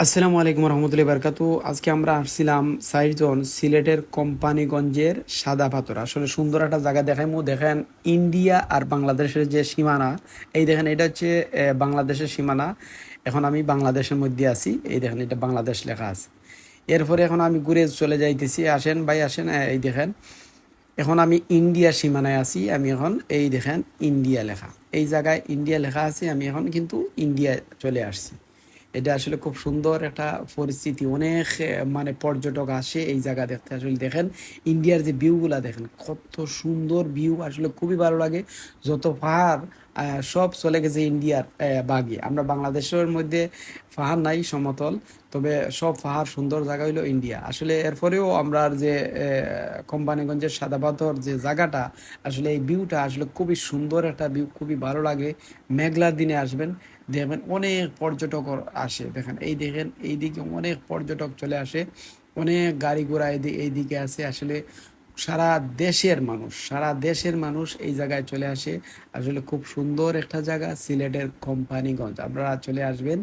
আসসালামু আলাইকুম রহমতুল্লাহি বারকাতু। আজকে আমরা আসছিলাম সাইরজন সিলেটের কোম্পানিগঞ্জের সাদা পাথর। আসলে সুন্দর একটা জায়গা দেখাইমু। দেখেন ইন্ডিয়া আর বাংলাদেশের যে সীমানা, এই দেখেন এটা হচ্ছে বাংলাদেশের সীমানা। এখন আমি বাংলাদেশের মধ্যে আছি, এই দেখেন এটা বাংলাদেশ লেখা আছে। এরপরে এখন আমি ঘুরে চলে যাইতেছি, আসেন ভাই আসেন, এই দেখেন এখন আমি ইন্ডিয়া সীমানায় আছি। আমি এখন এই দেখেন ইন্ডিয়া লেখা, এই জায়গায় ইন্ডিয়া লেখা আছে, আমি এখন কিন্তু ইন্ডিয়া চলে আসছি। এটা আসলে খুব সুন্দর একটা পরিস্থিতি, অনেক মানে পর্যটক আসে এই জায়গা দেখতে। আসলে দেখেন ইন্ডিয়ার যে ভিউগুলা দেখেন, কত সুন্দর ভিউ, আসলে খুবই ভালো লাগে। যত পাহাড় সব চলে গেছে ইন্ডিয়ার বাগে। আমরা বাংলাদেশের মধ্যে পাহাড় নাই, সমতল, তবে সব পাহাড় সুন্দর জায়গা হইলো ইন্ডিয়া। আসলে এরপরেও আমরা যে কোম্পানিগঞ্জের সাদা পাথর যে জায়গাটা, আসলে এই ভিউটা আসলে খুবই সুন্দর একটা ভিউ, খুবই ভালো লাগে। মেঘলার দিনে আসবেন, দেখবেন অনেক পর্যটক আসে। দেখেন এই দেখেন এইদিকে অনেক পর্যটক চলে আসে, অনেক গাড়ি ঘোড়া এইদিকে আছে। আসলে সারা দেশের মানুষ এই জায়গায় চলে আসে। আসলে খুব সুন্দর একটা জায়গা সিলেটের কোম্পানিগঞ্জ, আপনারা চলে আসবেন।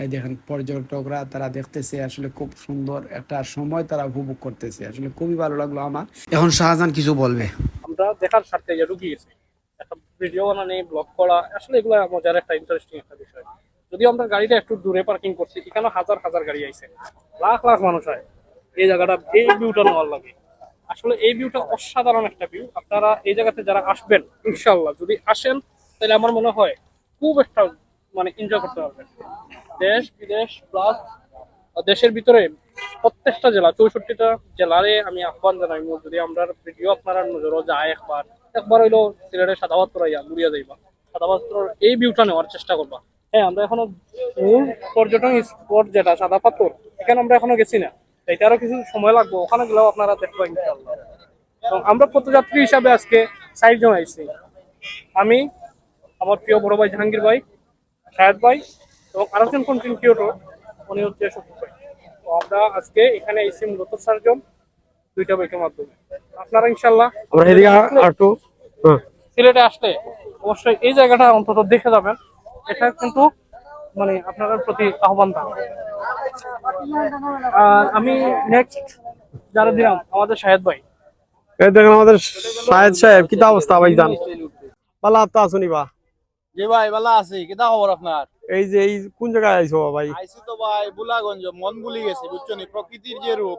এই দেখেন পর্যটকরা তারা দেখতেছে, আসলে খুব সুন্দর একটা সময় তারা উপভোগ করতেছে। আসলে খুবই ভালো লাগলো আমার। এখন শাহজাহান কিছু বলবে। আমরা দেখার স্বার্থে ঢুকে গেছি। একটা ভিডিও বানানি, ব্লগ করা, আসলে এগুলো মজার একটা ইন্টারেস্টিং একটা বিষয়। যদিও আমরা গাড়িটা একটু দূরে পার্কিং করছি, এখানে হাজার হাজার গাড়ি আইছে, লাখ লাখ মানুষ হয় এই জায়গাটা, এই ভিউটা নেওয়ার লাগে। আসলে এই ভিউটা অসাধারণ একটা ভিউ। আপনারা এই জায়গাতে যারা আসবেন, ইনশাল্লাহ যদি আসেন, তাহলে আমার মনে হয় খুব একটা এনজয় করতে পারবেন। দেশ বিদেশ প্লাস দেশের ভিতরে প্রত্যেকটা জেলা, 64টা জেলারে আমি আহ্বান জানাই, যদি আমরা ভিডিও আপনারা নজরও যায় একবার একবার হইলো সিলেটের সাদা পাথর আইয়া ঘুরিয়া যাইবা, সাদা পাথর এই ভিউটা নেওয়ার চেষ্টা করবা। হ্যাঁ, আমরা এখনো মূল পর্যটন স্পট যেটা সাদা পাথর, এখানে আমরা এখনো গেছি না। এটা আরো কিছু সময় লাগবে, ওখানে গেলেও আপনারা দেখবো ইনশাআল্লাহ। এবং আমরা পথযাত্রী হিসাবে আজকে 4 জন আইছি। আমি, আমার প্রিয় বড় ভাই জাহাঙ্গীর ভাই, শাহেদ ভাই, এবং আরেকজন কন্টেন্ট ক্রিয়েটর, উনি হচ্ছে শফিক ভাই। তো আমরা আজকে এখানে এসেছি মূলত 4 জন, 2টা বাইকের মাধ্যমে। আপনারা ইনশাল্লাহ আমরা এদিকে একটু সিলেটে আসলে অবশ্যই এই জায়গাটা অন্তত দেখে যাবেন। এটা কিন্তু আপনাদের প্রতি আহ্বান থাকবে। আর আমি নেক্সট যারা দিলাম আমাদের শাহেদ ভাই। এই দেখেন আমাদের শাহেদ সাহেব, কি অবস্থা ভাই? জান ভালো তো আসুনি বা? জি ভাই, ভালো আছি। কিতা খবর আপনার? এই যে এই কোন জায়গায় আইছো ভাই? আইছি তো ভাই বুলাগঞ্জ, মন ভুলি গেছি বুঝছো নি, প্রকৃতির যে রূপ,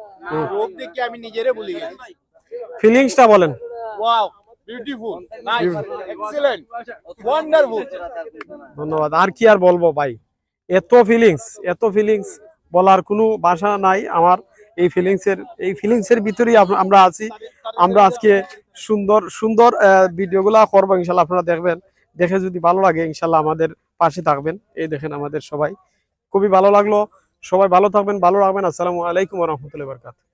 রূপ দেখে আমি নিজেরে ভুলি গেছি। ফিলিংসটা বলেন। Wow, beautiful, nice, excellent, wonderful. ধন্যবাদ। আর কি আর বলবো ভাই, এত ফিলিংস বলার কোনো ভাষা নাই আমার। এই ফিলিংসের ভিতরেই আমরা আছি। আমরা আজকে সুন্দর সুন্দর ভিডিওগুলা করবো ইনশাল্লাহ, আপনারা দেখবেন। দেখে যদি ভালো লাগে ইনশাল্লাহ আমাদের পাশে থাকবেন। এই দেখেন আমাদের সবাই, খুবই ভালো লাগলো। সবাই ভালো থাকবেন, ভালো রাখবেন। আসসালামু আলাইকুম ওয়া রাহমাতুল্লাহি ওয়া বারাকাতুহু।